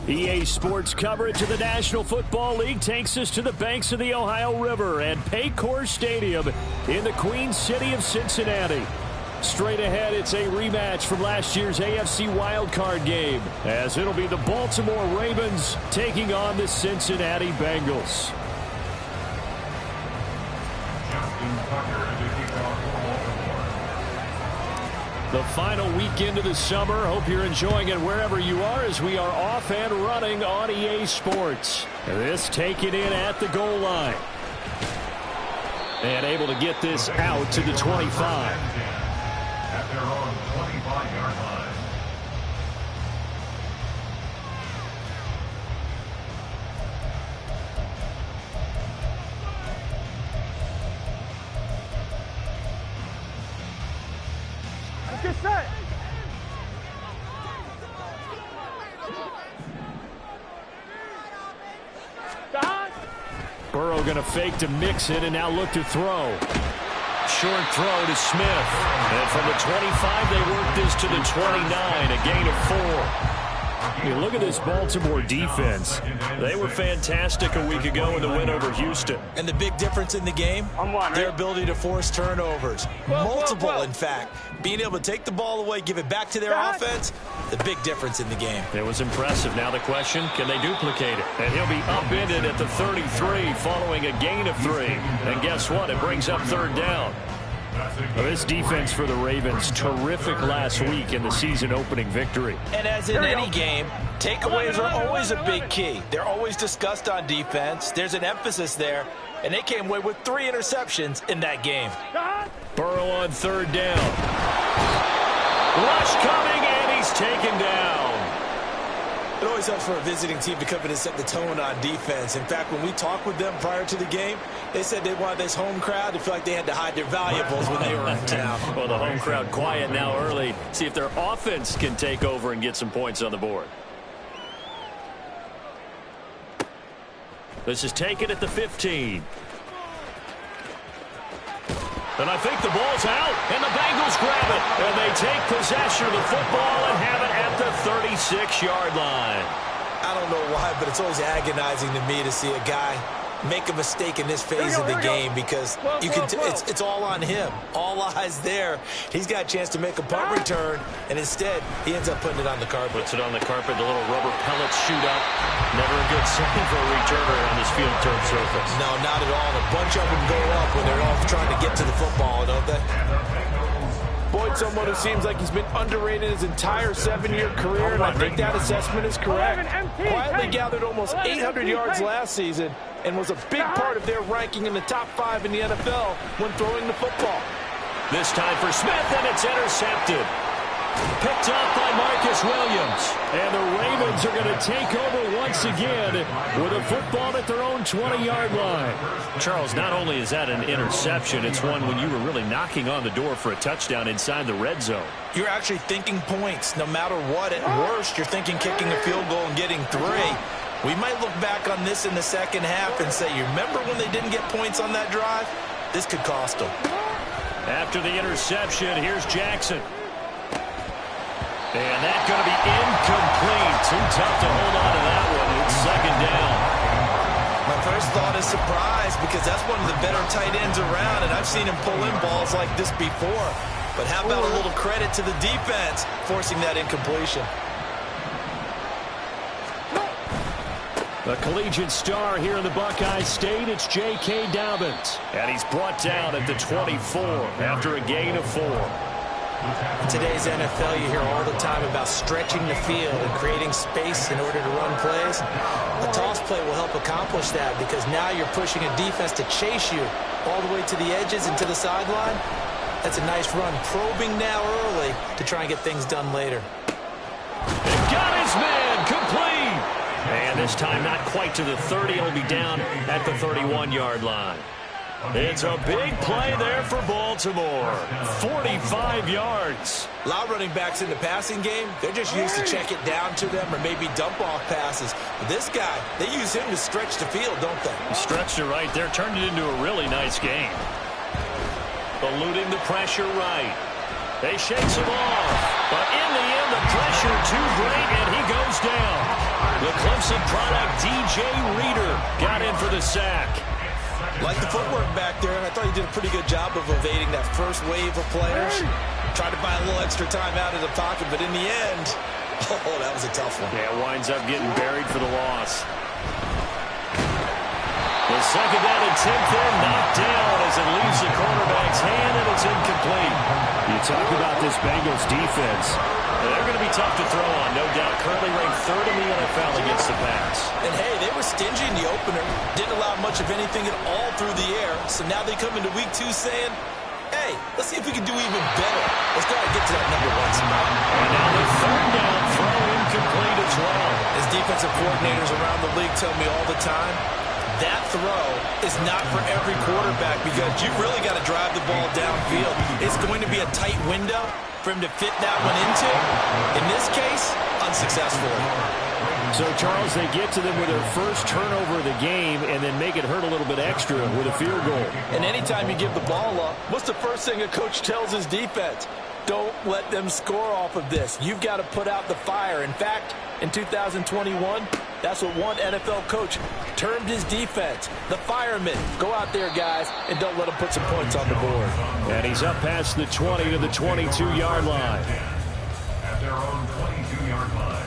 EA Sports coverage of the National Football League takes us to the banks of the Ohio River and Paycor Stadium in the Queen City of Cincinnati. Straight ahead, it's a rematch from last year's AFC wildcard game, as it'll be the Baltimore Ravens taking on the Cincinnati Bengals. The final weekend of the summer. Hope you're enjoying it wherever you are as we are off and running on EA Sports. This taken in at the goal line. And able to get this out to the 25. At their own 25-yard line. Get set. Burrow going to fake to Mixon and now look to throw. Short throw to Smith. And from the 25, they work this to the 29, a gain of 4. You look at this Baltimore defense. They were fantastic a week ago in the win over Houston. And the big difference in the game, their ability to force turnovers. Multiple, in fact. Being able to take the ball away, give it back to their offense, the big difference in the game. It was impressive. Now the question, can they duplicate it? And he'll be upended at the 33 following a gain of 3. And guess what? It brings up third down. Well, this defense for the Ravens, terrific last week in the season-opening victory. And as in any game, takeaways are always a big key. They're always discussed on defense. There's an emphasis there, and they came away with 3 interceptions in that game. Burrow on third down. Rush coming, and he's taken down. It always helps for a visiting team to come in and set the tone on defense. In fact, when we talked with them prior to the game, they said they wanted this home crowd to feel like they had to hide their valuables when they were in town. Well, the home crowd quiet now early. See if their offense can take over and get some points on the board. This is taken at the 15. And I think the ball's out, and the Bengals grab it. And they take possession of the football and have it at the 36-yard line. I don't know why, but it's always agonizing to me to see a guy make a mistake in this phase of the game because you can it's all on him. All eyes there. He's got a chance to make a punt return, and instead he ends up putting it on the carpet. Puts it on the carpet, the little rubber pellets shoot up. Never a good sign for a returner on this field turf surface. No, not at all. A bunch of them go up when they're all trying to get to the football, don't they? Boyd, someone who seems like he's been underrated his entire 7-year career, and I think that assessment is correct. Quietly gathered almost 800 yards last season and was a big part of their ranking in the top 5 in the NFL when throwing the football. This time for Smith, and it's intercepted. Picked up by Marcus Williams. And the Ravens are going to take over once again with a football at their own 20-yard line. Charles, not only is that an interception, it's one when you were really knocking on the door for a touchdown inside the red zone. You're actually thinking points. No matter what, at worst, you're thinking kicking a field goal and getting 3. We might look back on this in the second half and say, you remember when they didn't get points on that drive? This could cost them. After the interception, here's Jackson. And that's going to be incomplete. Too tough to hold on to that one. It's second down. My first thought is surprise because that's one of the better tight ends around, and I've seen him pull in balls like this before. But how about a little credit to the defense forcing that incompletion? The collegiate star here in the Buckeye State, it's J.K. Dobbins. And he's brought down at the 24 after a gain of 4. In today's NFL, you hear all the time about stretching the field and creating space in order to run plays. A toss play will help accomplish that because now you're pushing a defense to chase you all the way to the edges and to the sideline. That's a nice run, probing now early to try and get things done later. And got his man, complete. And this time not quite to the 30. It'll be down at the 31-yard line. It's a big play there for Baltimore. 45 yards. A lot of running backs in the passing game, they're just used to check it down to them or maybe dump off passes. But this guy, they use him to stretch the field, don't they? Stretched it right there, turned it into a really nice game. Eluding the pressure right. They shakes him off. But in the end, the pressure too great, and he goes down. The Clemson product, DJ Reader, got in for the sack. Like the footwork back there, and I thought he did a pretty good job of evading that first wave of players. Tried to buy a little extra time out of the pocket, but in the end, oh, that was a tough one. Yeah, winds up getting buried for the loss. The second down attempt there knocked down as it leaves the quarterback's hand, and it's incomplete. You talk about this Bengals defense. They're going to be tough to throw on, no doubt. Currently ranked third in the NFL against the pass. And, hey, they were stingy in the opener. Didn't allow much of anything at all through the air. So now they come into week 2 saying, hey, let's see if we can do even better. Let's try to get to that number 1 spot. And now the third down throw incomplete as well. As defensive coordinators around the league tell me all the time, that throw is not for every quarterback because you've really got to drive the ball downfield. It's going to be a tight window for him to fit that one into. In this case, unsuccessfully. So, Charles, they get to them with their first turnover of the game and then make it hurt a little bit extra with a field goal. And anytime you give the ball up, what's the first thing a coach tells his defense? Don't let them score off of this. You've got to put out the fire. In fact, in 2021, that's what one NFL coach termed his defense. The firemen. Go out there, guys, and don't let them put some points on the board. And he's up past the 20 to the 22-yard line. At their own 22-yard line.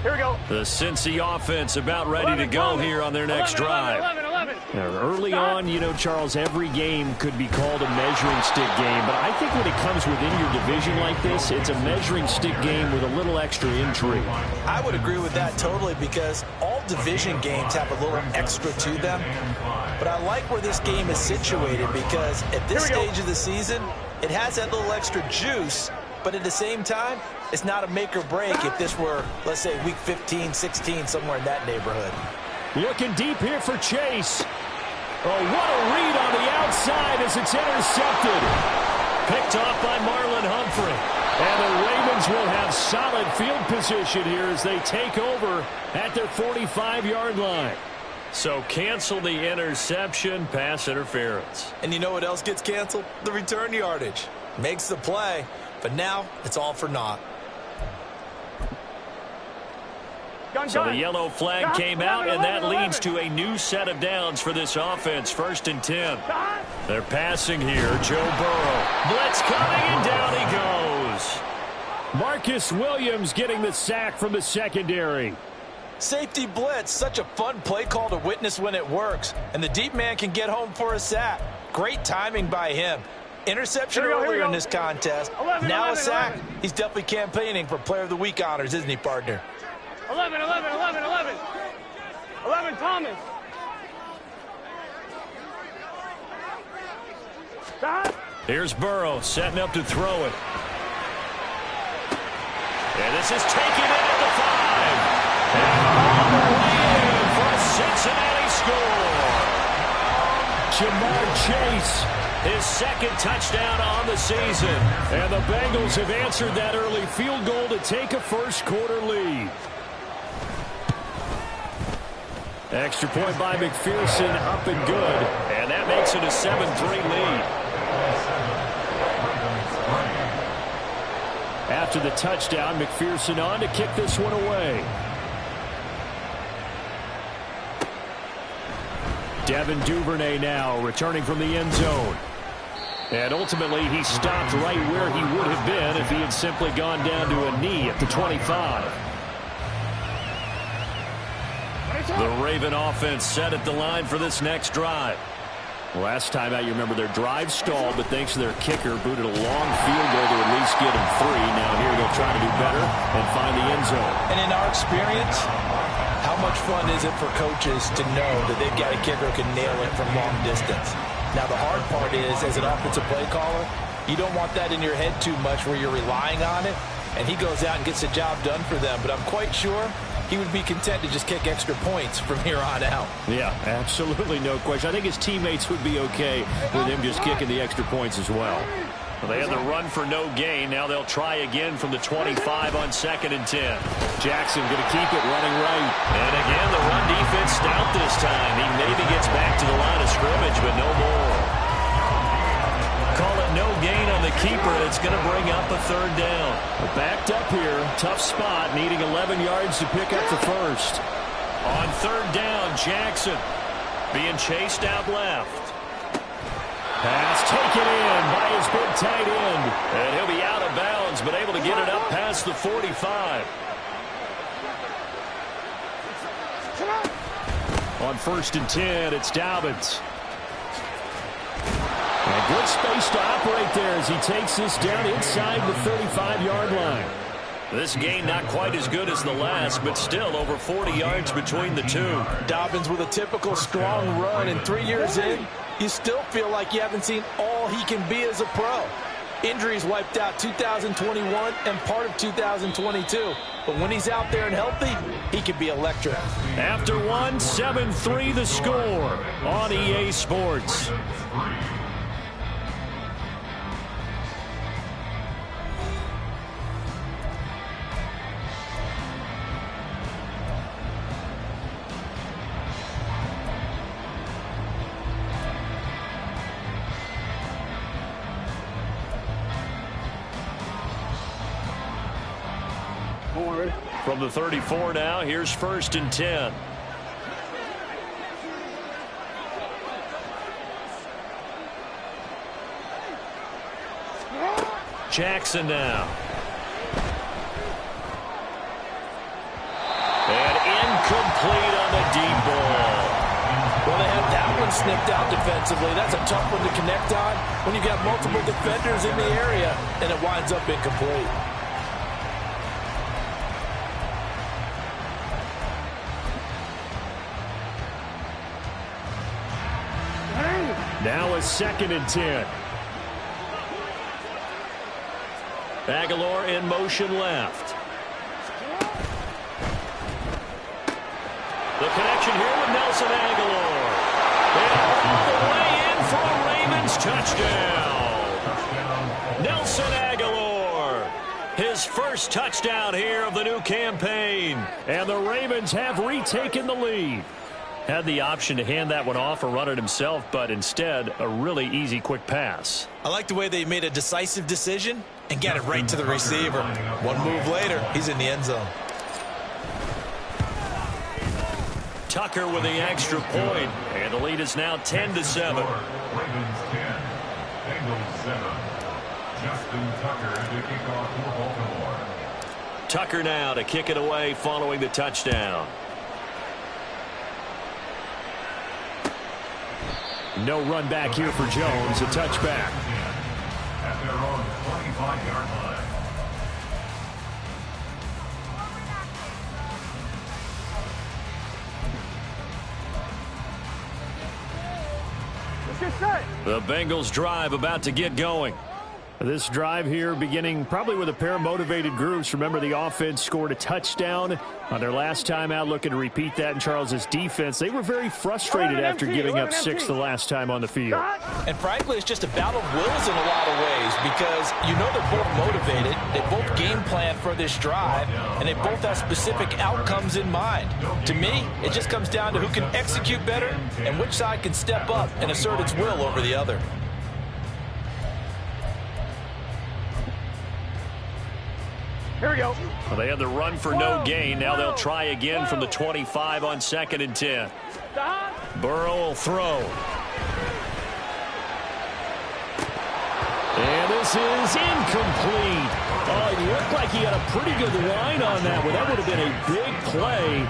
Here we go. The Cincy offense about ready to go here on their next drive. 11. Now, early on, you know, Charles, every game could be called a measuring stick game. But I think when it comes within your division like this, it's a measuring stick game with a little extra intrigue. I would agree with that totally because all division games have a little extra to them. But I like where this game is situated because at this stage of the season, it has that little extra juice. But at the same time, it's not a make or break if this were, let's say, week 15, 16, somewhere in that neighborhood. Looking deep here for Chase. Oh, what a read on the outside as it's intercepted. Picked off by Marlon Humphrey. And the Ravens will have solid field position here as they take over at their 45-yard line. So cancel the interception, pass interference. And you know what else gets canceled? The return yardage. Makes the play, but now it's all for naught. So the yellow flag came out, and that leads to a new set of downs for this offense. 1st and 10. They're passing here. Joe Burrow. Blitz coming, and down he goes. Marcus Williams getting the sack from the secondary. Safety blitz, such a fun play call to witness when it works. And the deep man can get home for a sack. Great timing by him. Interception earlier in this contest. Now a sack. He's definitely campaigning for Player of the Week honors, isn't he, partner? 11, Thomas. Here's Burrow setting up to throw it. And this is taken in at the 5. And all the way in for a Cincinnati score. Jamar Chase, his 2nd touchdown on the season. And the Bengals have answered that early field goal to take a first-quarter lead. Extra point by McPherson, up and good. And that makes it a 7-3 lead. After the touchdown, McPherson on to kick this one away. Devin Duvernay now returning from the end zone. And ultimately, he stopped right where he would have been if he had simply gone down to a knee at the 25. The Raven offense set at the line for this next drive. Last time out, you remember their drive stalled, but thanks to their kicker, booted a long field goal to at least get him 3. Now here they'll try to do better and find the end zone. And in our experience, how much fun is it for coaches to know that they've got a kicker who can nail it from long distance? Now, the hard part is, as an offensive play caller, you don't want that in your head too much where you're relying on it, and he goes out and gets the job done for them. But I'm quite sure he would be content to just kick extra points from here on out. Yeah, absolutely no question. I think his teammates would be okay with him just kicking the extra points as well. Well, they had the run for no gain. Now they'll try again from the 25 on 2nd and 10. Jackson going to keep it running right. And again, the run defense stout this time. He maybe gets back to the line of scrimmage, but no more. Call it no gain on the keeper. It's going to bring up a 3rd down. Backed up here. Tough spot. Needing 11 yards to pick up the first. On 3rd down, Jackson being chased out left. Pass taken in by his big tight end. And he'll be out of bounds, but able to get it up past the 45. On 1st and 10, it's Dobbins. And good space to operate there as he takes this down inside the 35-yard line. This gain not quite as good as the last, but still over 40 yards between the two. Dobbins with a typical strong run, and 3 years in, you still feel like you haven't seen all he can be as a pro. Injuries wiped out 2021 and part of 2022. But when he's out there and healthy, he can be electric. After one, 7-3 the score on EA Sports. From the 34 now, here's 1st and 10. Jackson now. And incomplete on the deep ball. Well, they had that one snipped out defensively. That's a tough one to connect on when you've got multiple defenders in the area, and it winds up incomplete. Now a 2nd and 10. Aguilar in motion left. The connection here with Nelson Aguilar. And all the way in for a Ravens touchdown. Nelson Aguilar. His first touchdown here of the new campaign. And the Ravens have retaken the lead. Had the option to hand that one off or run it himself, but instead, a really easy, quick pass. I like the way they made a decisive decision and got it right to the receiver. One move later, he's in the end zone. Tucker with the extra point, and the lead is now 10-7. Ravens 10, Bengals 7. Justin Tucker to kick off for Baltimore. Tucker now to kick it away following the touchdown. No run back here for Jones. A touchback. At their own 25-yard line. The Bengals drive about to get going. This drive here beginning probably with a pair of motivated groups. Remember, the offense scored a touchdown on their last time out, looking to repeat that in Charles's defense. They were very frustrated after giving up 6 the last time on the field. And frankly, it's just a battle of wills in a lot of ways because you know they're both motivated, they both game plan for this drive, and they both have specific outcomes in mind. To me, it just comes down to who can execute better and which side can step up and assert its will over the other. Here we go. Well, they had the run for no gain. Now they'll try again from the 25 on 2nd and 10. Burrow will throw. And this is incomplete. Oh, it looked like he had a pretty good line on that one. That would have been a big play,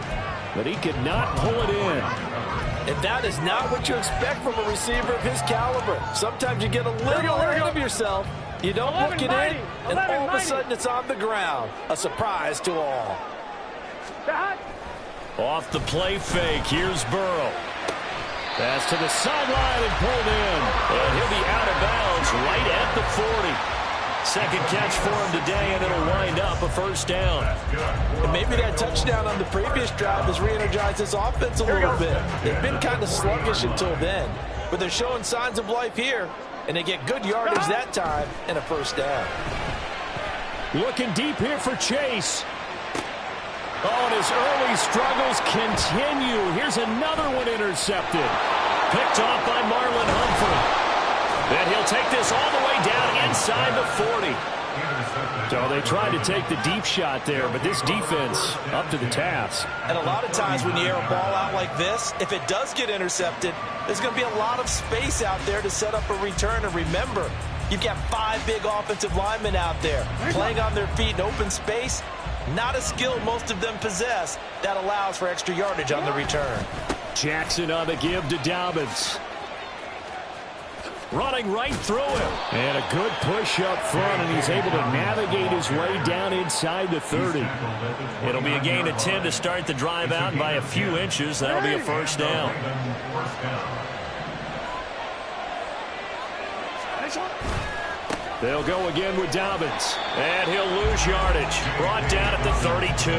but he could not pull it in. And that is not what you expect from a receiver of his caliber. Sometimes you get a little ahead of yourself. You don't look it in, and all of a sudden it's on the ground. A surprise to all. Off the play fake, here's Burrow. Pass to the sideline and pulled in. And he'll be out of bounds right at the 40. Second catch for him today, and it'll wind up a first down. And maybe that touchdown on the previous drive has re-energized this offense a little bit. They've been kind of sluggish until then, but they're showing signs of life here, and they get good yardage that time and a first down. Looking deep here for Chase. Oh, and his early struggles continue. Here's another one intercepted. Picked off by Marlon Humphrey. And he'll take this all the way down inside the 40. So they tried to take the deep shot there, but this defense up to the task. And a lot of times when you air a ball out like this, if it does get intercepted, there's going to be a lot of space out there to set up a return. And remember, you've got 5 big offensive linemen out there playing on their feet in open space. Not a skill most of them possess that allows for extra yardage on the return. Jackson on the give to Dobbins. Running right through him. And a good push up front, and he's able to navigate his way down inside the 30. It'll be a gain of 10 to start the drive out, and by a few inches, that'll be a first down. They'll go again with Dobbins. And he'll lose yardage. Brought down at the 32.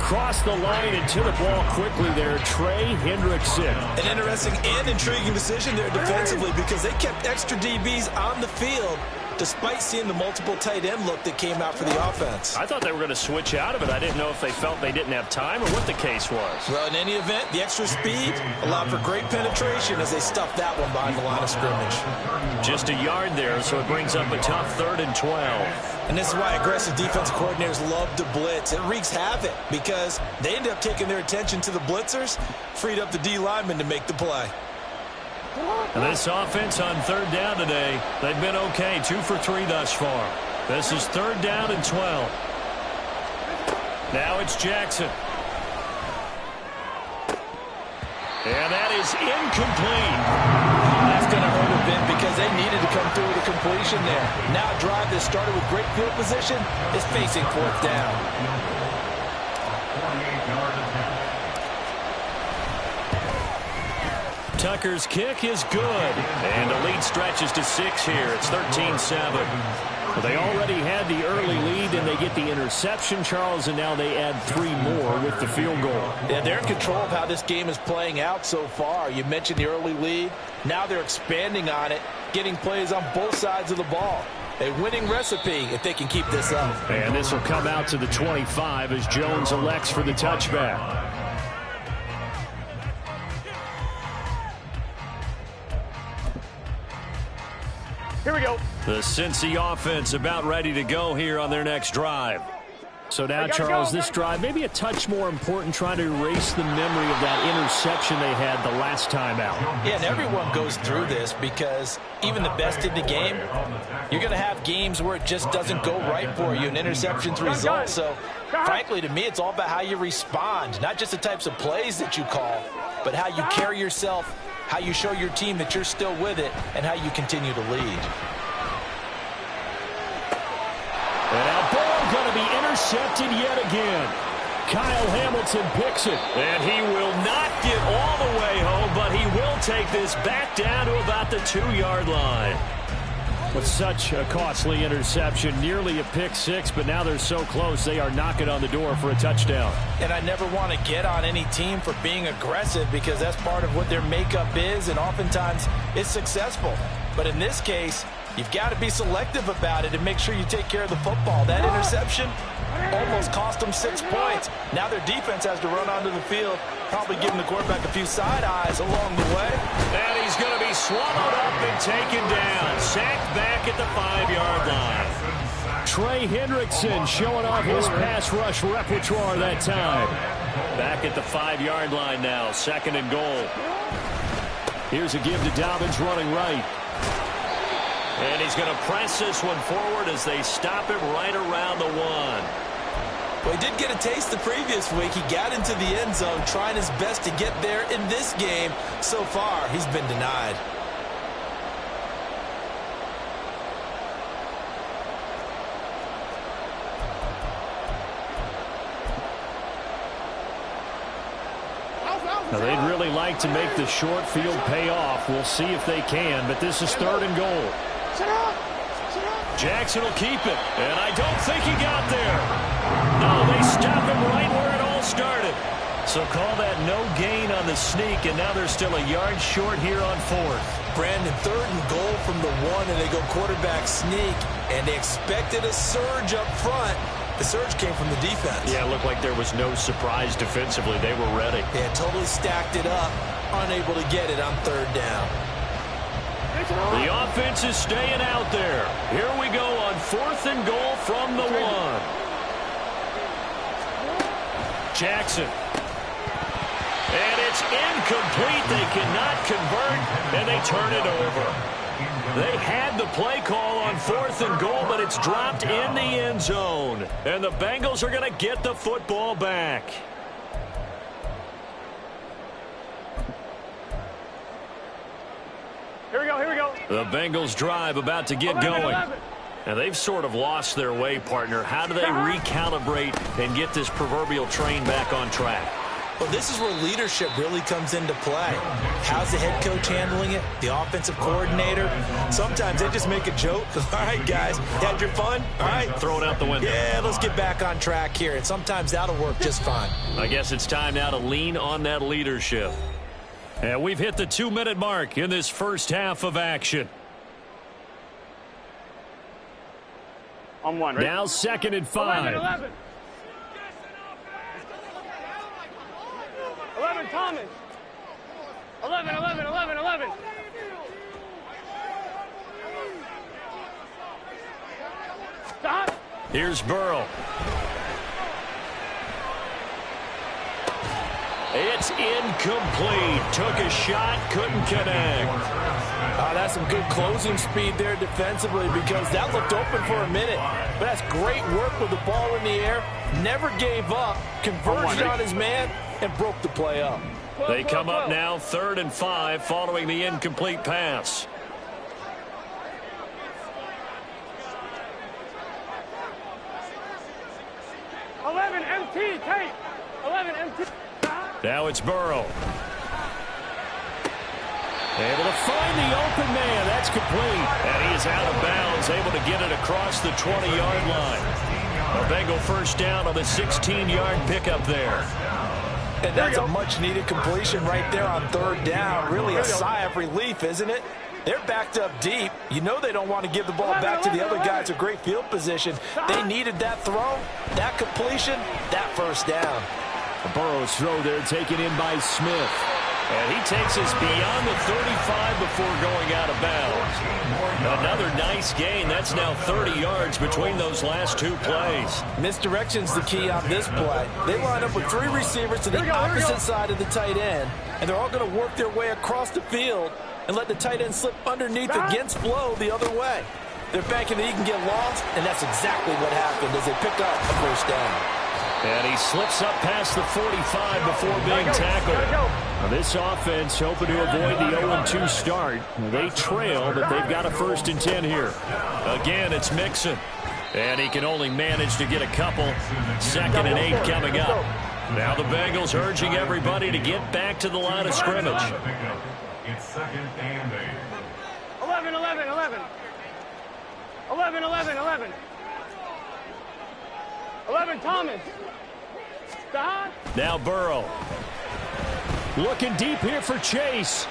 Across the line and to the ball quickly there, Trey Hendrickson. An interesting and intriguing decision there defensively because they kept extra DBs on the field despite seeing the multiple tight end look that came out for the offense. I thought they were going to switch out of it. I didn't know if they felt they didn't have time or what the case was. Well, in any event, the extra speed allowed for great penetration as they stuffed that one behind the line of scrimmage. Just a yard there, so it brings up a tough 3rd and 12. And this is why aggressive defensive coordinators love to blitz. It wreaks havoc because they end up taking their attention to the blitzers, freed up the D linemen to make the play. And this offense on 3rd down today, they've been okay, 2 for 3 thus far. This is 3rd down and 12. Now it's Jackson. And that is incomplete. That's going to hurt a bit because they needed to come through with a completion there. Now a drive that started with great field position is facing 4th down. Tucker's kick is good. And the lead stretches to 6 here. It's 13-7. Well, they already had the early lead, and they get the interception, Charles, and now they add 3 more with the field goal. Yeah, they're in control of how this game is playing out so far. You mentioned the early lead. Now they're expanding on it, getting plays on both sides of the ball. A winning recipe if they can keep this up. And this will come out to the 25 as Jones elects for the touchback. Here we go. The Cincy offense about ready to go here on their next drive. So now, Charles, this drive maybe a touch more important, trying to erase the memory of that interception they had the last time out. Yeah, and everyone goes through this because even the best in the game, you're going to have games where it just doesn't go right for you, and interceptions result. So, frankly, to me, it's all about how you respond, not just the types of plays that you call, but how you carry yourself, how you show your team that you're still with it, and how you continue to lead. And now ball going to be intercepted yet again. Kyle Hamilton picks it. And he will not get all the way home, but he will take this back down to about the 2-yard line. With such a costly interception, nearly a pick 6, but now they're so close they are knocking on the door for a touchdown. And I never want to get on any team for being aggressive because that's part of what their makeup is, and oftentimes it's successful. But in this case, you've got to be selective about it and make sure you take care of the football. That interception almost cost them 6 points. Now their defense has to run onto the field, probably giving the quarterback a few side eyes along the way. And he's going to be swallowed up and taken down. Sacked back at the 5-yard line. Trey Hendrickson showing off his pass rush repertoire that time. Back at the 5-yard line now, 2nd and goal. Here's a give to Dobbins running right. And he's going to press this one forward as they stop him right around the 1. Well, he did get a taste the previous week. He got into the end zone trying his best to get there in this game. So far, he's been denied. Now, they'd really like to make the short field pay off. We'll see if they can, but this is 3rd and goal. Jackson will keep it, and I don't think he got there. No, they stop him right where it all started. So call that no gain on the sneak, and now they're still a yard short here on 4th. Brandon, 3rd and goal from the 1, and they go quarterback sneak, and they expected a surge up front. The surge came from the defense. Yeah, it looked like there was no surprise defensively. They were ready. Yeah, totally stacked it up, unable to get it on 3rd down. The offense is staying out there. Here we go on 4th and goal from the 1. Jackson. And it's incomplete. They cannot convert, and they turn it over. They had the play call on 4th and goal, but it's dropped in the end zone. And the Bengals are going to get the football back. Here we go, here we go. The Bengals drive about to get going. Now, they've sort of lost their way, partner. How do they recalibrate and get this proverbial train back on track? Well, this is where leadership really comes into play. How's the head coach handling it? The offensive coordinator? Sometimes they just make a joke. All right, guys, had your fun? All right. Throw it out the window. Yeah, let's get back on track here. And sometimes that'll work just fine. I guess it's time now to lean on that leadership. And we've hit the 2-minute mark in this first half of action. On 1, right? Now 2nd and 5. 11. 11, Thomas. 11. Stop. Here's Burrow. It's incomplete. Took a shot, couldn't connect. That's some good closing speed there defensively because that looked open for a minute. But that's great work with the ball in the air. Never gave up. Converged on his man and broke the play up. They come up now 3rd and 5 following the incomplete pass. MT, Tate. 11 MT. Now it's Burrow. Able to find the open man. That's complete. And he is out of bounds, able to get it across the 20-yard line. A Bengal first down on the 16-yard pickup there. And that's a much-needed completion right there on 3rd down. Really a sigh of relief, isn't it? They're backed up deep. You know they don't want to give the ball back to the other guy. It's a great field position. They needed that throw, that completion, that first down. Burrow's throw there taken in by Smith. And he takes us beyond the 35 before going out of bounds. Another nice gain. That's now 30 yards between those last 2 plays. Misdirection's the key on this play. They line up with 3 receivers to the opposite side of the tight end, and they're all going to work their way across the field and let the tight end slip underneath against flow the other way. They're banking that he can get lost, and that's exactly what happened as they pick up a first down. And he slips up past the 45 before being tackled. Now this offense hoping to avoid the 0-2 start. They trail, but they've got a 1st and 10 here. Again, it's Mixon. And he can only manage to get a couple. 2nd and 8 coming up. Now the Bengals urging everybody to get back to the line of scrimmage. It's 2nd and 8. 11. 11, Thomas. Stop. Now Burrow. Looking deep here for Chase.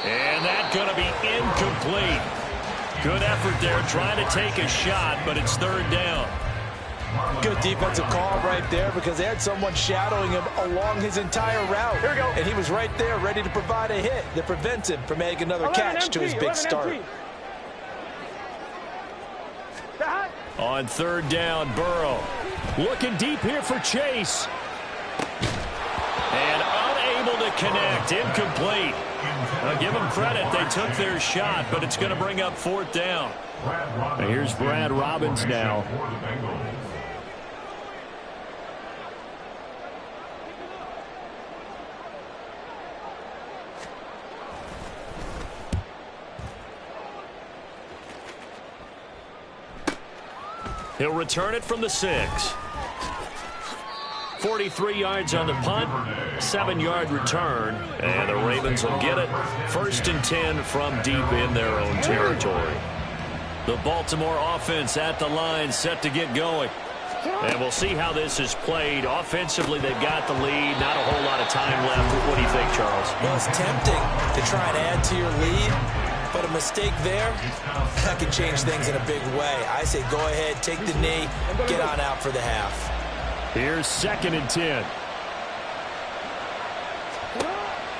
And that's going to be incomplete. Good effort there trying to take a shot, but it's 3rd down. Good defensive call right there because they had someone shadowing him along his entire route. Here we go. And he was right there ready to provide a hit that prevents him from making another catch to his big start. On 3rd down, Burrow. Looking deep here for Chase. And unable to connect. Incomplete. Now give them credit. They took their shot, but it's going to bring up 4th down. And here's Brad Robbins now. He'll return it from the 6. 43 yards on the punt, 7-yard return, and the Ravens will get it. 1st and 10 from deep in their own territory. The Baltimore offense at the line, set to get going. And we'll see how this is played. Offensively, they've got the lead. Not a whole lot of time left. What do you think, Charles? Well, it's tempting to try and add to your lead, but a mistake there, that could change things in a big way. I say go ahead, take the knee, get on out for the half. Here's 2nd and 10.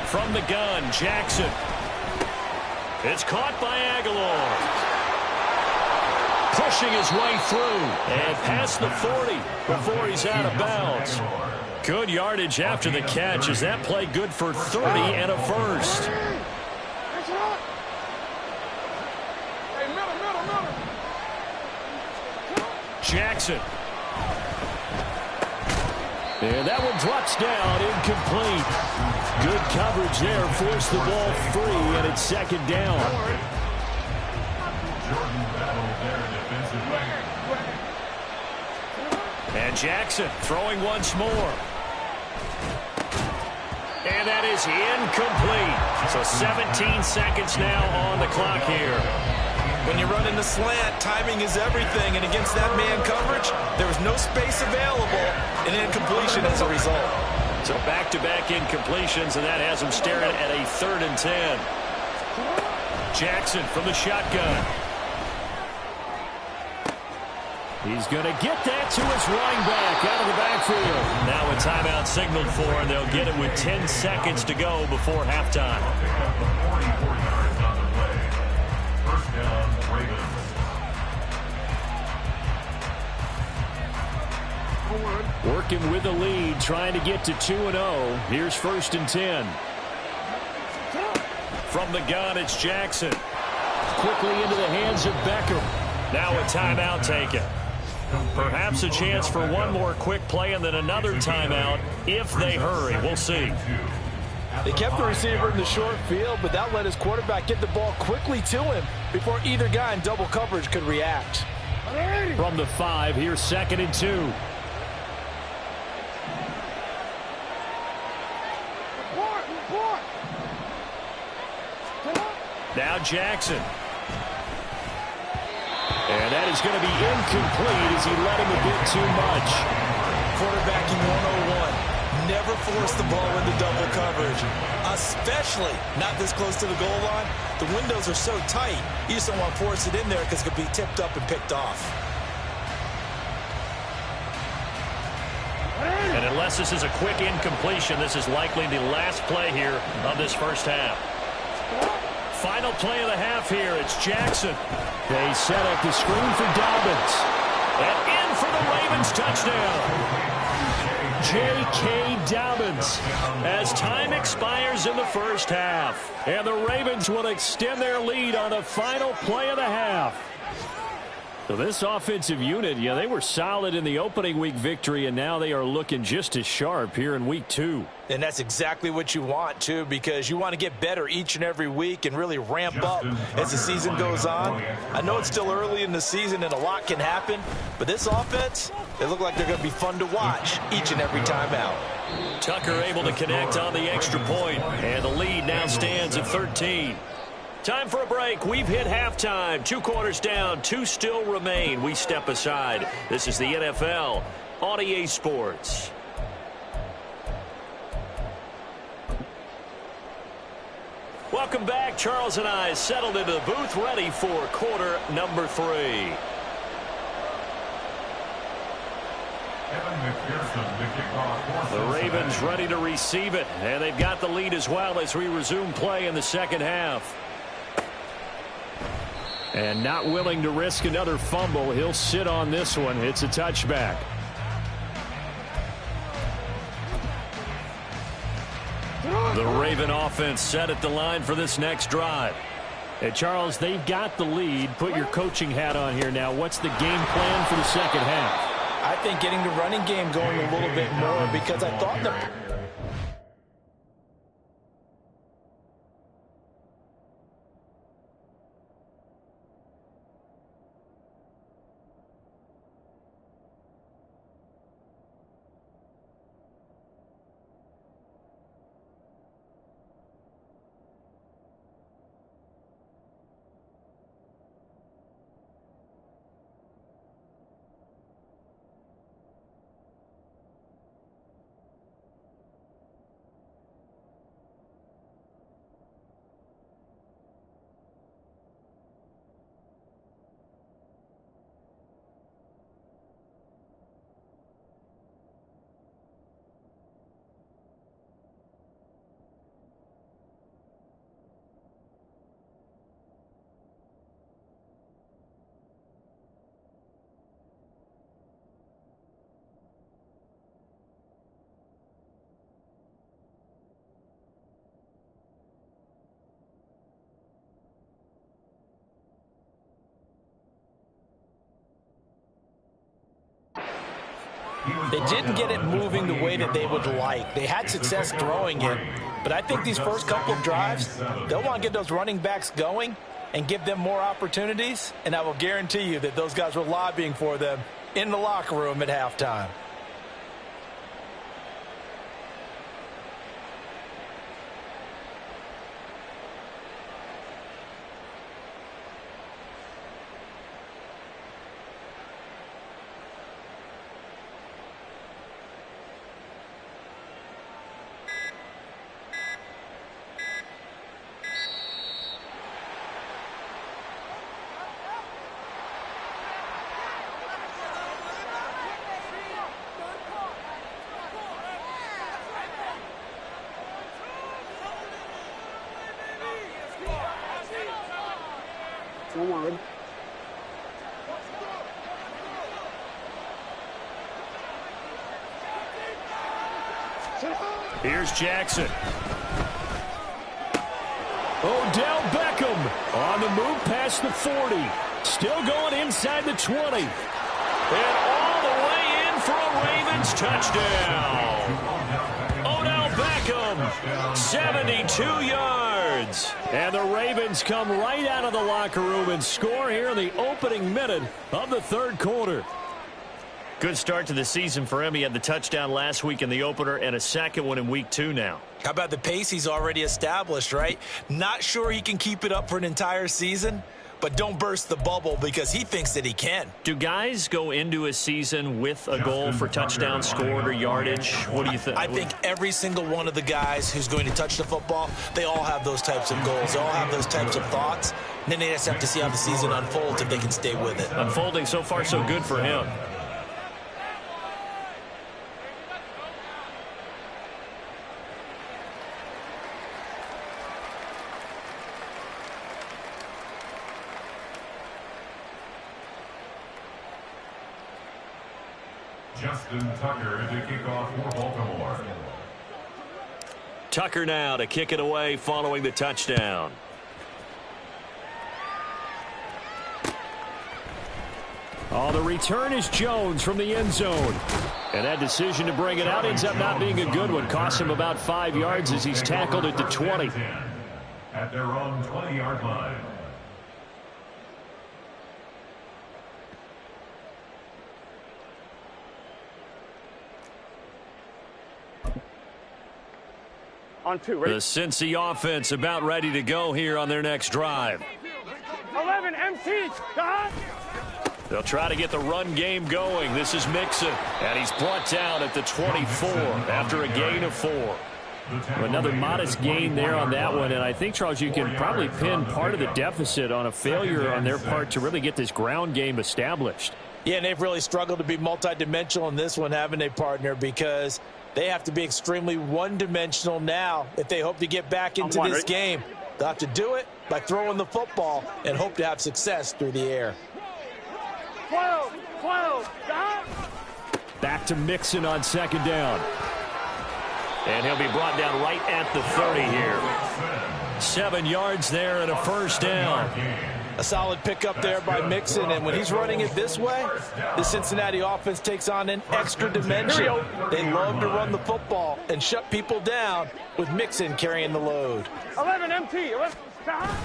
From the gun, Jackson. It's caught by Aguilar. Pushing his way through and past the 40 before he's out of bounds. Good yardage after the catch. Is that play good for 30 and a first? Jackson. And that one drops down, incomplete. Good coverage there, forced the ball free, and it's 2nd down. And Jackson throwing once more. And that is incomplete. So 17 seconds now on the clock here. When you run in the slant, timing is everything. And against that man coverage, there was no space available. And incompletion as a result. So back-to-back incompletions, and that has him staring at a 3rd and 10. Jackson from the shotgun. He's going to get that to his running back out of the backfield. Now a timeout signaled for, and they'll get it with 10 seconds to go before halftime. Working with the lead, trying to get to 2-0. Here's 1st and 10. From the gun, it's Jackson. Quickly into the hands of Beckham. Now a timeout taken. Perhaps a chance for one more quick play and then another timeout if they hurry. We'll see. They kept the receiver in the short field, but that let his quarterback get the ball quickly to him before either guy in double coverage could react. From the 5, here's 2nd and 2. Now Jackson. And that is going to be incomplete as he let him a bit too much. Quarterbacking 101. Never force the ball into double coverage, especially not this close to the goal line. The windows are so tight, you just don't want to force it in there because it could be tipped up and picked off. And unless this is a quick incompletion, this is likely the last play here of this first half. Final play of the half here. It's Jackson. They set up the screen for Dobbins. And in for the Ravens touchdown. J.K. Dobbins as time expires in the first half. And the Ravens will extend their lead on the final play of the half. So this offensive unit, yeah, they were solid in the opening week victory, and now they are looking just as sharp here in week 2. And that's exactly what you want, too, because you want to get better each and every week and really ramp up as the season goes on. I know it's still early in the season and a lot can happen, but this offense, they look like they're going to be fun to watch each and every time out. Tucker able to connect on the extra point, and the lead now stands at 13. Time for a break. We've hit halftime. 2 quarters down, 2 still remain. We step aside. This is the NFL on EA Sports. Welcome back. Charles and I settled into the booth, ready for quarter number 3. The Ravens ready to receive it, and they've got the lead as well as we resume play in the second half. And not willing to risk another fumble. He'll sit on this one. It's a touchback. The Raven offense set at the line for this next drive. Hey, Charles, they've got the lead. Put your coaching hat on here now. What's the game plan for the second half? I think getting the running game going a little bit more, because I thought the They didn't get it moving the way that they would like. They had success throwing it, but I think these first couple of drives, they'll want to get those running backs going and give them more opportunities, and I will guarantee you that those guys were lobbying for them in the locker room at halftime. One more, ready? Here's Jackson. Odell Beckham on the move past the 40. Still going inside the 20. And all the way in for a Ravens touchdown. Odell Beckham, 72 yards. And the Ravens come right out of the locker room and score here in the opening minute of the third quarter. Good start to the season for him. He had the touchdown last week in the opener and a second one in week 2 now. How about the pace he's already established, right? Not sure he can keep it up for an entire season, but don't burst the bubble because he thinks that he can. Do guys go into a season with a goal for touchdown scored or yardage? What do you think? I think every single one of the guys who's going to touch the football, they all have those types of goals. They all have those types of thoughts. And then they just have to see how the season unfolds if they can stay with it. Unfolding so far so good for him. Justin Tucker to kick off for Baltimore. Tucker now to kick it away following the touchdown. Oh, the return is Jones from the end zone. And that decision to bring it out ends up not being a good one. Costs him about 5 yards as he's tackled at the 20. At their own 20-yard line. On 2, ready? The Cincy offense about ready to go here on their next drive. 11, MT, God! They'll try to get the run game going. This is Mixon, and he's brought down at the 24 after a gain of 4. Another modest gain there on that one, and I think, Charles, you can probably pin part of the deficit on a failure on their part to really get this ground game established. Yeah, and they've really struggled to be multidimensional in this one, haven't they, partner? Because they have to be extremely one-dimensional now if they hope to get back into this game. They'll have to do it by throwing the football and hope to have success through the air. 12, God! Back to Mixon on second down. And he'll be brought down right at the 30 here. 7 yards there and a first down. A solid pickup there by Mixon, and when he's running it this way, the Cincinnati offense takes on an extra dimension. They love to run the football and shut people down with Mixon carrying the load. 11, MT, 11, God!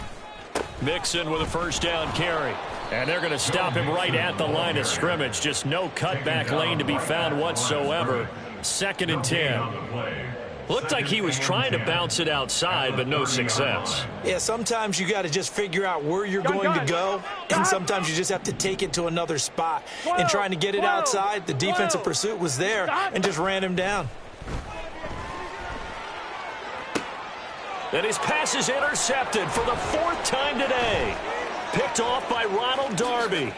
Mixon with a first down carry. And they're going to stop him right at the line of scrimmage. Just no cutback lane to be found whatsoever. 2nd and 10. Looked like he was trying to bounce it outside, but no success. Yeah, sometimes you got to just figure out where you're going to go, and sometimes you just have to take it to another spot. And trying to get it outside, the defensive pursuit was there and just ran him down. And his pass is intercepted for the 4th time today. Picked off by Ronald Darby.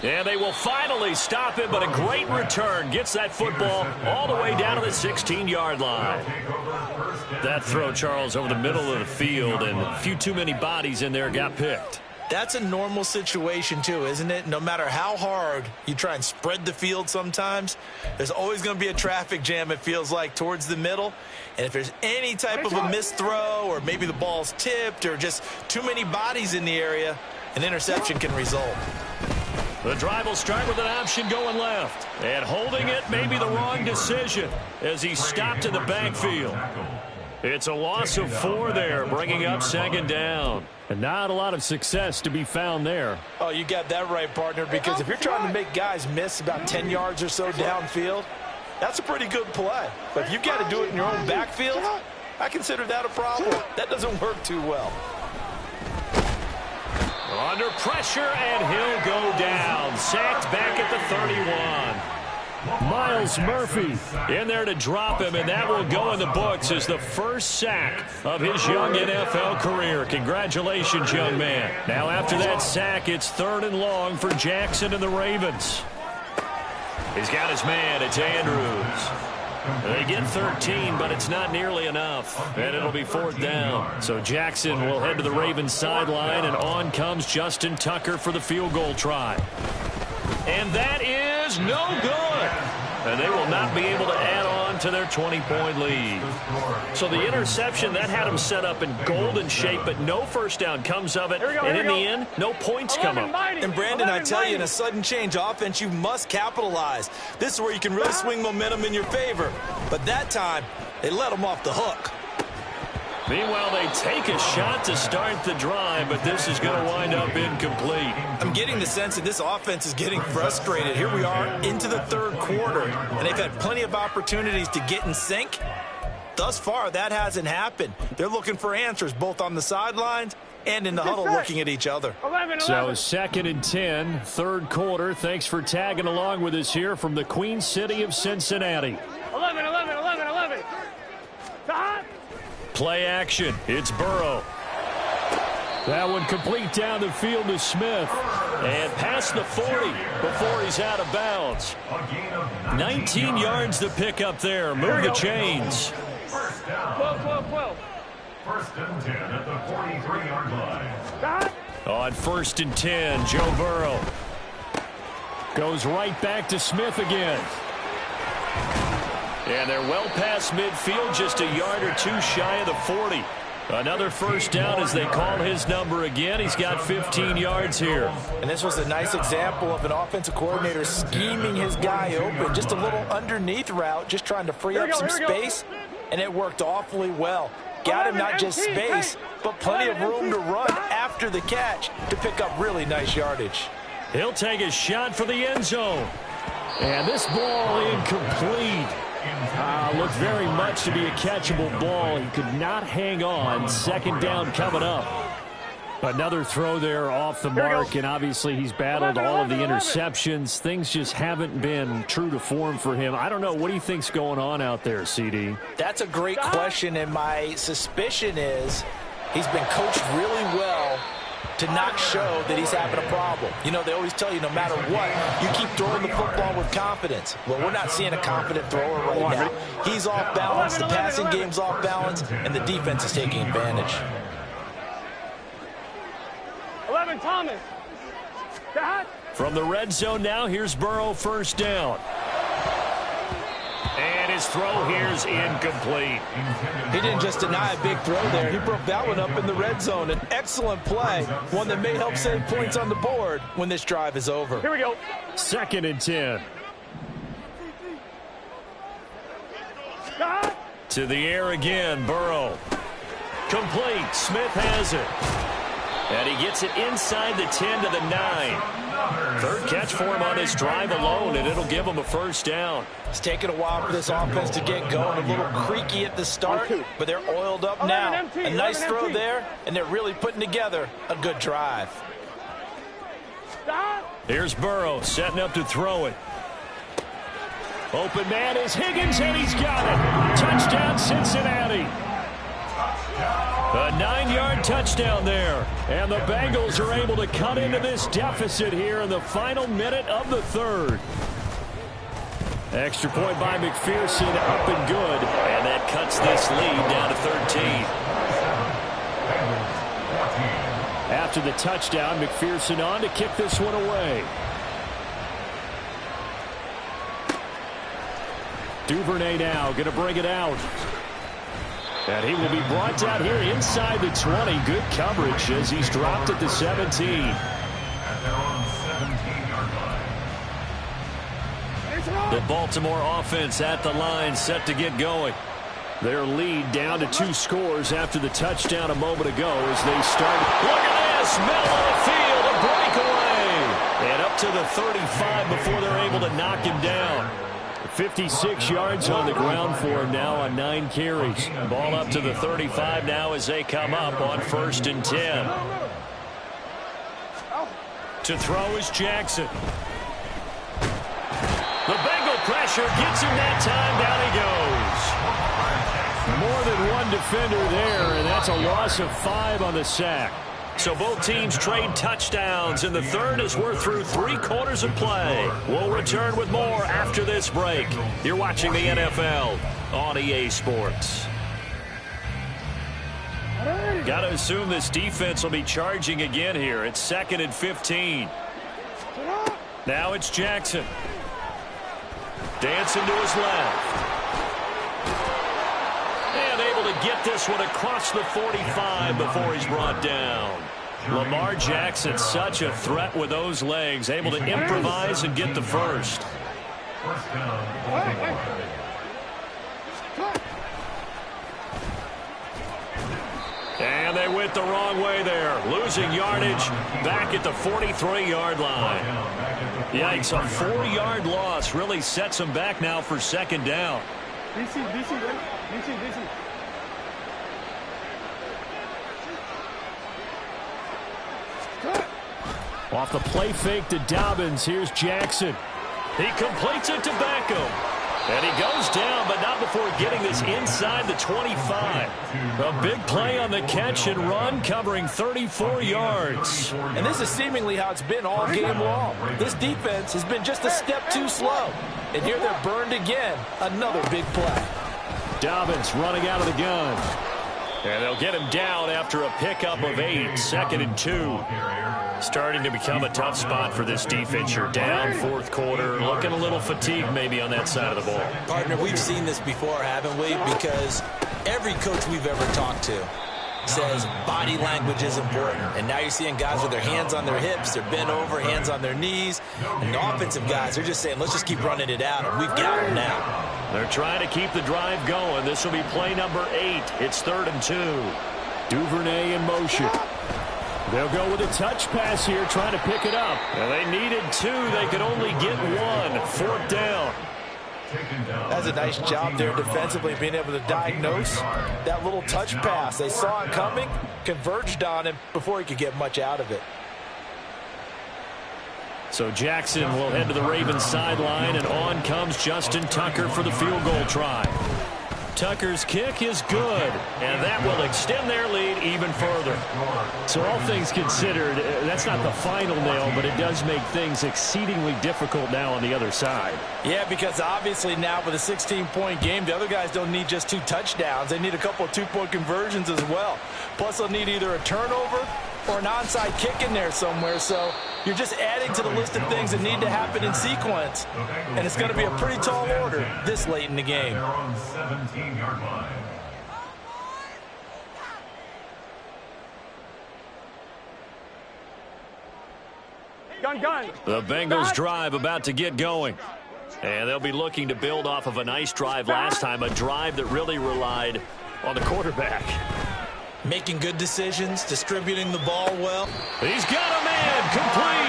And they will finally stop him, but a great return gets that football all the way down to the 16-yard line. That throw, Charles, over the middle of the field, and a few too many bodies in there got picked. That's a normal situation, too, isn't it? No matter how hard you try and spread the field sometimes, there's always going to be a traffic jam, it feels like, towards the middle. And if there's any type of a missed throw or maybe the ball's tipped or just too many bodies in the area, an interception can result. The drive will start with an option going left. And holding it may be the wrong decision as he stopped in the backfield. It's a loss of 4 there, bringing up second down. And not a lot of success to be found there. Oh, you got that right, partner, because if you're trying to make guys miss about 10 yards or so downfield, that's a pretty good play. But if you've got to do it in your own backfield, I consider that a problem. That doesn't work too well. Under pressure, and he'll go down. Sacked back at the 31. Miles Murphy in there to drop him, and that will go in the books as the first sack of his young NFL career. Congratulations, young man. Now after that sack, it's 3rd and long for Jackson and the Ravens. He's got his man. It's Andrews. They get 13, but it's not nearly enough, and it'll be 4th down. So Jackson will head to the Ravens sideline, and on comes Justin Tucker for the field goal try. And that is no good. And they will not be able to add on to their 20-point lead. So the interception, that had them set up in golden shape, but no first down comes of it. And in the end, no points come up. And Brandon, I tell you, in a sudden change offense, you must capitalize. This is where you can really swing momentum in your favor. But that time, they let them off the hook. Meanwhile, they take a shot to start the drive, but this is going to wind up incomplete. I'm getting the sense that this offense is getting frustrated. Here we are into the 3rd quarter, and they've had plenty of opportunities to get in sync. Thus far, that hasn't happened. They're looking for answers both on the sidelines and in the huddle looking at each other. 11. So 2nd and 10, 3rd quarter. Thanks for tagging along with us here from the Queen City of Cincinnati. 11. Stop. Play action. It's Burrow. That one complete down the field to Smith. And past the 40 before he's out of bounds. 19 yards to pick up there. Move the chains. 12. 1st and 10 at the 43-yard line. Stop. On 1st and 10, Joe Burrow goes right back to Smith again. And they're well past midfield, just a yard or 2 shy of the 40. Another first down as they call his number again. He's got 15 yards here. And this was a nice example of an offensive coordinator scheming his guy open. Just a little underneath route, just trying to free up some space, and it worked awfully well. Got him not just space, but plenty of room to run after the catch to pick up really nice yardage. He'll take a shot for the end zone. And this ball incomplete. Looked very much to be a catchable ball. He could not hang on. 2nd down coming up. Another throw there off the mark, and obviously he's battled all of the interceptions. Things just haven't been true to form for him. I don't know. What do you think's going on out there, CD? That's a great question, and my suspicion is he's been coached really well to not show that he's having a problem. You know, they always tell you no matter what, you keep throwing the football with confidence. Well, we're not seeing a confident thrower right now. He's off balance, the passing game's off balance, and the defense is taking advantage. 11, Thomas. Stop. From the red zone now, here's Burrow, 1st down. And his throw here's incomplete. He didn't just deny a big throw there. He broke that one up in the red zone. An excellent play, one that may help save points on the board when this drive is over. Here we go. 2nd and 10. Stop. To the air again, Burrow. Complete. Smith has it. And he gets it inside the 10 to the 9. 3rd catch for him on this drive alone, and it'll give him a 1st down. It's taken a while for this offense to get going. A little creaky at the start, but they're oiled up now. A nice throw there, and they're really putting together a good drive. Stop. Here's Burrow setting up to throw it. Open man is Higgins, and he's got it. Touchdown, Cincinnati. A 9-yard touchdown there. And the Bengals are able to cut into this deficit here in the final minute of the 3rd. Extra point by McPherson, up and good. And that cuts this lead down to 13. After the touchdown, McPherson on to kick this one away. Duvernay now going to bring it out. And he will be brought down here inside the 20. Good coverage as he's dropped at the 17. At their own 17-yard line. The Baltimore offense at the line, set to get going. Their lead down to 2 scores after the touchdown a moment ago as they start. Look at this, middle of the field, a breakaway. And up to the 35 before they're able to knock him down. 56 yards on the ground for him now on 9 carries. Ball up to the 35 now as they come up on 1st and 10. To throw is Jackson. The Bengal pressure gets him that time. Down he goes. More than one defender there, and that's a loss of 5 on the sack. So both teams trade touchdowns in the third as we're through 3 quarters of play. We'll return with more after this break. You're watching the NFL on EA Sports. Got to assume this defense will be charging again here. It's 2nd and 15. Now it's Jackson. Dancing to his left. And able to get this one across the 45 before he's brought down. Lamar Jackson, such a threat with those legs, able to improvise and get the first. First down, Baltimore. And they went the wrong way there. Losing yardage back at the 43-yard line. Yikes, a 4-yard loss really sets them back now for 2nd down. DC, right? DC. Off the play fake to Dobbins, here's Jackson. He completes it to Beckham. And he goes down, but not before getting this inside the 25. A big play on the catch and run, covering 34 yards. And this is seemingly how it's been all game long. This defense has been just a step too slow. And here they're burned again. Another big play. Dobbins running out of the gun. And they'll get him down after a pickup of 8, 2nd and 2. Starting to become a tough spot for this defense. You're down 4th quarter, looking a little fatigued maybe on that side of the ball. Partner, we've seen this before, haven't we? Because every coach we've ever talked to says body language is important. And now you're seeing guys with their hands on their hips, they're bent over, hands on their knees. And the offensive guys, they're just saying, let's just keep running it out, and we've got them now. They're trying to keep the drive going. This will be play number 8. It's 3rd and 2. Duvernay in motion. They'll go with a touch pass here, trying to pick it up. And they needed 2. They could only get 1. 4th down. That's a nice job there defensively, being able to diagnose that little touch pass. They saw it coming, converged on him before he could get much out of it. So Jackson will head to the Ravens sideline, and on comes Justin Tucker for the field goal try. Tucker's kick is good, and that will extend their lead even further. So all things considered, that's not the final nail, but it does make things exceedingly difficult now on the other side. Yeah, because obviously now with a 16-point game, the other guys don't need just 2 touchdowns. They need a couple of 2-point conversions as well. Plus, they'll need either a turnover or an onside kick in there somewhere. So you're just adding to the list of things that need to happen in sequence. And it's going to be a pretty tall order this late in the game. They're on 17-yard line. Gun. The Bengals drive about to get going. And they'll be looking to build off of a nice drive last time, a drive that really relied on the quarterback. Making good decisions, distributing the ball well. He's got a man complete.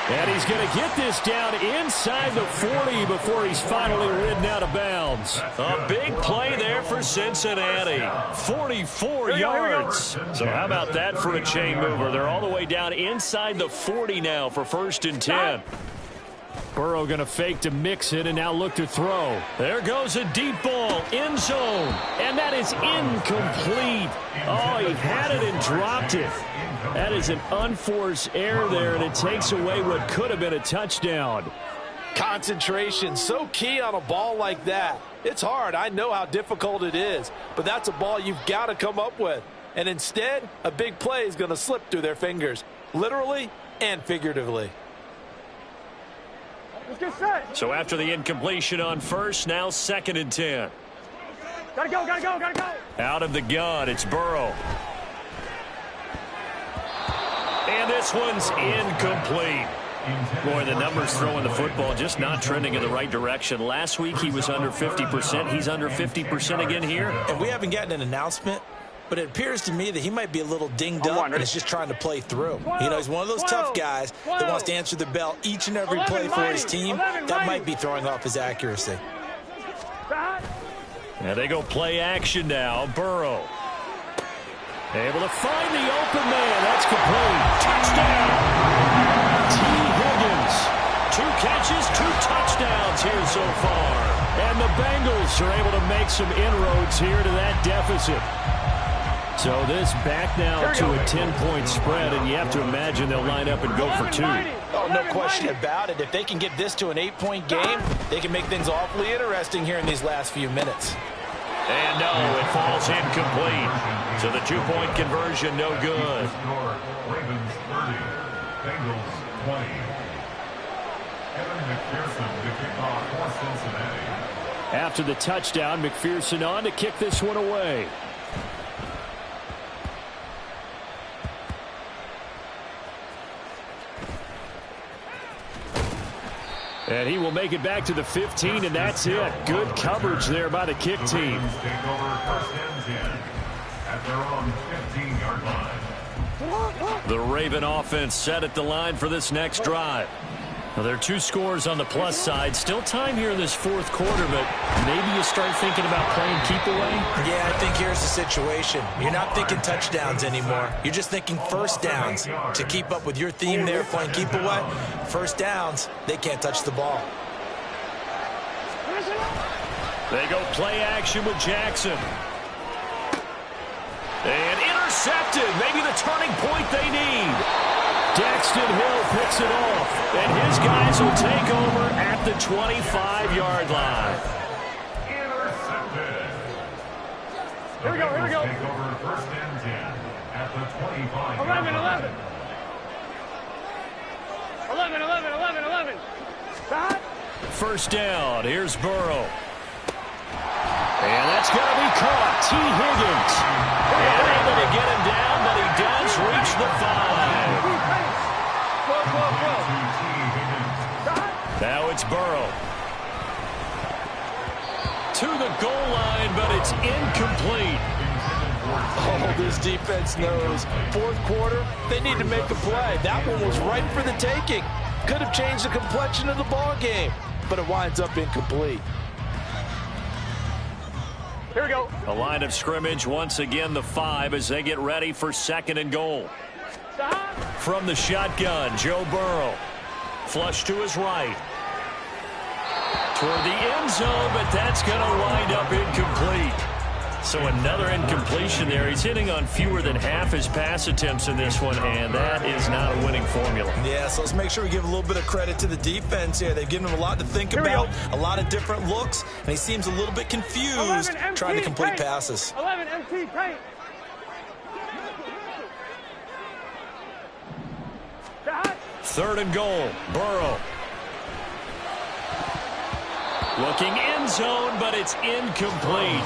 And he's going to get this down inside the 40 before he's finally ridden out of bounds. A big play there for Cincinnati. 44 yards. So how about that for a chain mover? They're all the way down inside the 40 now for 1st and 10. Burrow going to fake to mix it and now look to throw. There goes a deep ball, end zone, and that is incomplete. Oh, he had it and dropped it. That is an unforced error there, and it takes away what could have been a touchdown. Concentration, so key on a ball like that. It's hard. I know how difficult it is, but that's a ball you've got to come up with. And instead, a big play is going to slip through their fingers, literally and figuratively. Let's get set. So after the incompletion on first, now 2nd and 10. Gotta go. Out of the gun, it's Burrow. And this one's incomplete. Boy, the numbers throwing the football just not trending in the right direction. Last week he was under 50%. He's under 50% again here. And we haven't gotten an announcement, but it appears to me that he might be a little dinged up and is just trying to play through. You know, he's one of those tough guys that wants to answer the bell each and every play for his team. That might be throwing off his accuracy. And they go play action now. Burrow. Able to find the open man. That's complete. Touchdown. T. Higgins. 2 catches, 2 touchdowns here so far. And the Bengals are able to make some inroads here to that deficit. So this back now to a 10-point spread, and you have to imagine they'll line up and go for 2. Oh, no question about it. If they can get this to an 8-point game, they can make things awfully interesting here in these last few minutes. And no, it falls incomplete. So the 2-point conversion, no good. Ravens 30, Bengals 20. Kevin McPherson to kick off for Cincinnati. After the touchdown, McPherson on to kick this one away. And he will make it back to the 15, and that's it. Good coverage there by the kick team. Take over first and 10 at their own 15-yard line. The Raven offense set at the line for this next drive. Well, there are 2 scores on the plus side. Still time here in this 4th quarter, but maybe you start thinking about playing keep away? Yeah, I think here's the situation. You're not thinking touchdowns anymore. You're just thinking first downs. To keep up with your theme there, playing keep away, first downs, they can't touch the ball. They go play action with Jackson. And intercepted. Maybe the turning point they need. Daxton Hill picks it off, and his guys will take over at the 25-yard line. Intercepted. Here we go, here we go. Take over first and 10 at the 25-yard 11, line. 11. Stop. First down. Here's Burrow. And that's going to be caught. T. Higgins. And able to get him down, but he does reach the 5. Now it's Burrow. To the goal line, but it's incomplete. Oh, this defense knows. 4th quarter, they need to make a play. That one was ripe for the taking. Could have changed the complexion of the ball game, but it winds up incomplete. Here we go. A line of scrimmage, once again the 5 as they get ready for 2nd and goal. Stop. From the shotgun, Joe Burrow. Flush to his right. Toward the end zone, but that's going to wind up incomplete. So another incompletion there. He's hitting on fewer than half his pass attempts in this one, and that is not a winning formula. Yeah, so let's make sure we give a little bit of credit to the defense here. They've given him a lot to think about, a lot of different looks, and he seems a little bit confused trying to complete passes. 11 MT paint. Stop. 3rd and goal, Burrow. Looking end zone, but it's incomplete.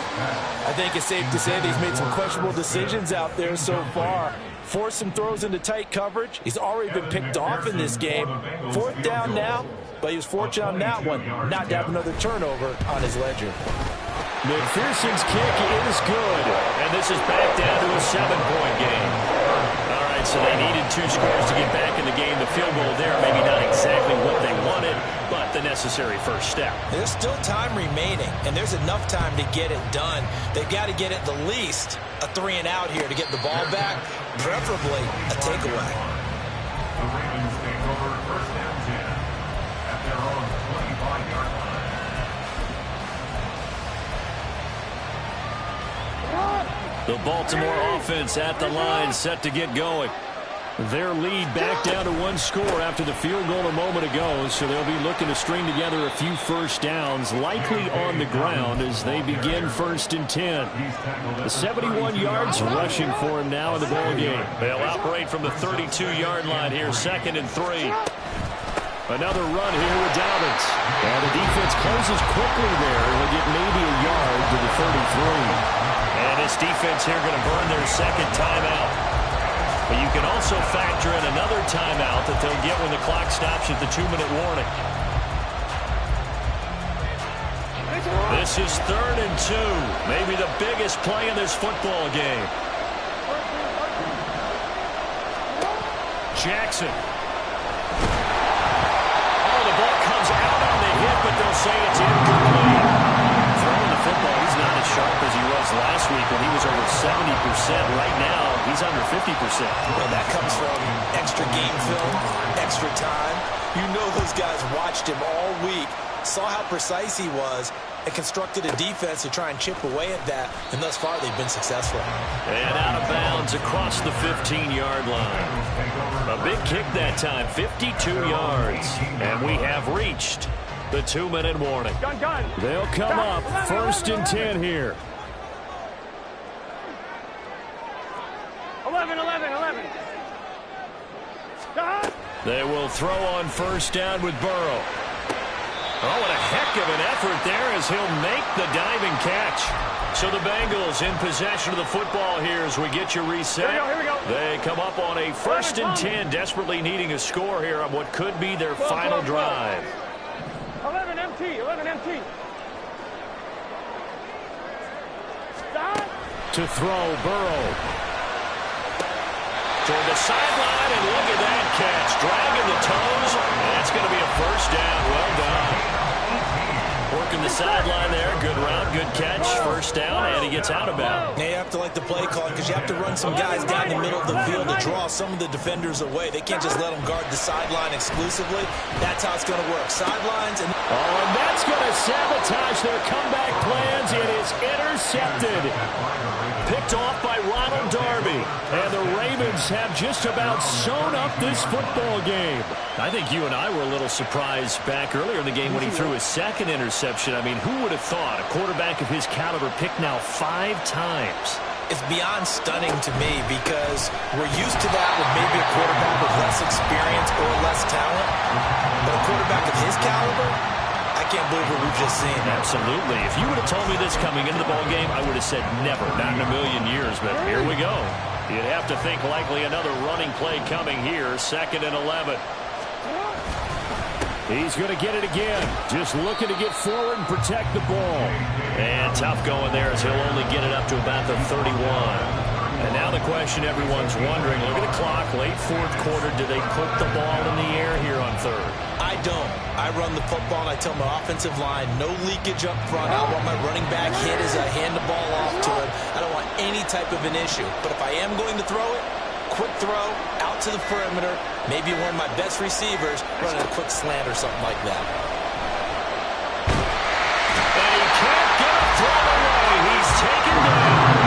I think it's safe to say that he's made some questionable decisions out there so far. Forced some throws into tight coverage. He's already been picked off in this game. 4th down now, but he was fortunate on that one not to have another turnover on his ledger. McPherson's kick is good, and this is back down to a 7-point game. All right, so they needed 2 scores to get back in the game. The field goal there, maybe not exactly what they wanted, but the necessary first step. There's still time remaining, and there's enough time to get it done. They've got to get at the least a 3-and-out here to get the ball back, preferably a takeaway. The Ravens take over first and 10 at their own 25-yard line. The Baltimore offense at the line, set to get going. Their lead back down to 1 score after the field goal a moment ago, so they'll be looking to string together a few first downs, likely on the ground as they begin 1st and 10. The 71 yards rushing for him now in the ball game. They'll operate from the 32-yard line here, 2nd and 3. Another run here with Dobbins. And the defense closes quickly there. He'll get maybe a yard to the 33. And this defense here going to burn their 2nd timeout. But you can also factor in another timeout that they'll get when the clock stops at the 2-minute warning. This is 3rd and 2. Maybe the biggest play in this football game. Jackson. Oh, the ball comes out on the hit, but they'll say it's incomplete. Throwing the football, he's not as sharp as he was last week when he was over 70%. Right now, he's under 50%. Well, that comes from extra game film, extra time. You know those guys watched him all week, saw how precise he was, and constructed a defense to try and chip away at that, and thus far they've been successful. And out of bounds across the 15-yard line. A big kick that time, 52 yards. And we have reached the 2-minute warning. They'll come up 1st and 10 here. 11. They will throw on 1st down with Burrow. Oh, what a heck of an effort there as he'll make the diving catch. So the Bengals in possession of the football here as we get you reset. Here we go. They come up on a 1st and 10, desperately needing a score here on what could be their final drive. 11 MT. To throw, Burrow. Toward the sideline, and look at that catch. Dragging the toes. That's going to be a 1st down. Well done. Working the sideline there. Good route, good catch. 1st down, and he gets out of bounds. Now you have to like the play call because you have to run some guys down the middle of the field to draw some of the defenders away. They can't just let them guard the sideline exclusively. That's how it's going to work. Sidelines. And that's going to sabotage their comeback plans. It is intercepted. Picked off by Ronald Darby. And the Ravens have just about sewn up this football game. I think you and I were a little surprised back earlier in the game when he threw his 2nd interception. I mean, who would have thought a quarterback of his caliber picked now 5 times? It's beyond stunning to me because we're used to that with maybe a quarterback with less experience or less talent. But a quarterback of his caliber, I can't believe what we've just seen. Absolutely. If you would have told me this coming into the ball game, I would have said never, not in a million years. But here we go. You'd have to think likely another running play coming here. 2nd and 11. He's going to get it again. Just looking to get forward and protect the ball. And tough going there as he'll only get it up to about the 31. And now the question everyone's wondering, look at the clock, late 4th quarter, do they put the ball in the air here on 3rd? I don't. I run the football and I tell my offensive line, no leakage up front. I want my running back hit as I hand the ball off to him. I don't want any type of an issue. But if I am going to throw it, quick throw, out to the perimeter, maybe one of my best receivers running a quick slant or something like that. And he can't get a throw away. He's taken down.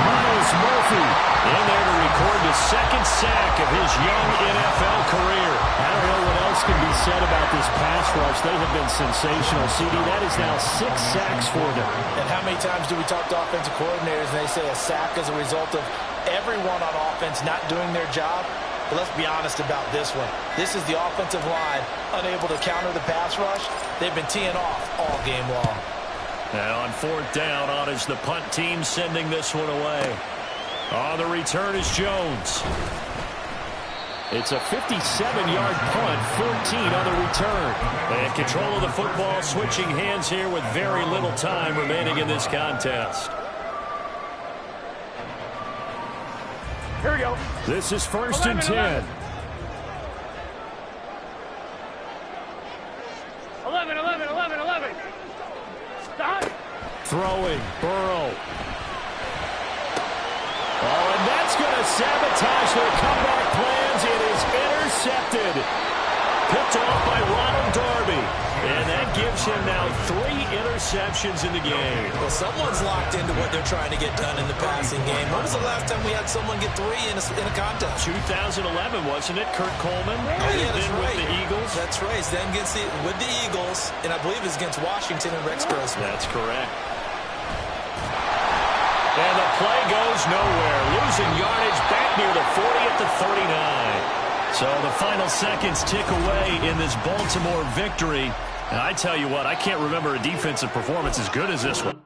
Myles Murphy in there to record the 2nd sack of his young NFL career. I don't know what else can be said about this pass rush. They have been sensational. CD, that is now 6 sacks for them. And how many times do we talk to offensive coordinators and they say a sack is a result of everyone on offense not doing their job? But let's be honest about this one. This is the offensive line unable to counter the pass rush. They've been teeing off all game long. And on 4th down, on is the punt team sending this one away. On the return is Jones. It's a 57-yard punt, 14 on the return. And control of the football switching hands here with very little time remaining in this contest. Here we go. This is 1st and 10. 11. Stop. Throwing, Burrow. Oh, and that's going to sabotage their comeback plans. It is intercepted. Picked off by Ronald Darby. And that gives him now 3 interceptions in the game. Well, someone's locked into what they're trying to get done in the passing game. When was the last time we had someone get 3 in a contest? 2011, wasn't it? Kurt Coleman. Oh, yeah, that's then right. With the Eagles. That's right. Then with the Eagles, and I believe it's against Washington and Rex Grossman. That's correct. And the play goes nowhere. Losing yardage back near the 40 at the 39. So the final seconds tick away in this Baltimore victory. And I tell you what, I can't remember a defensive performance as good as this one.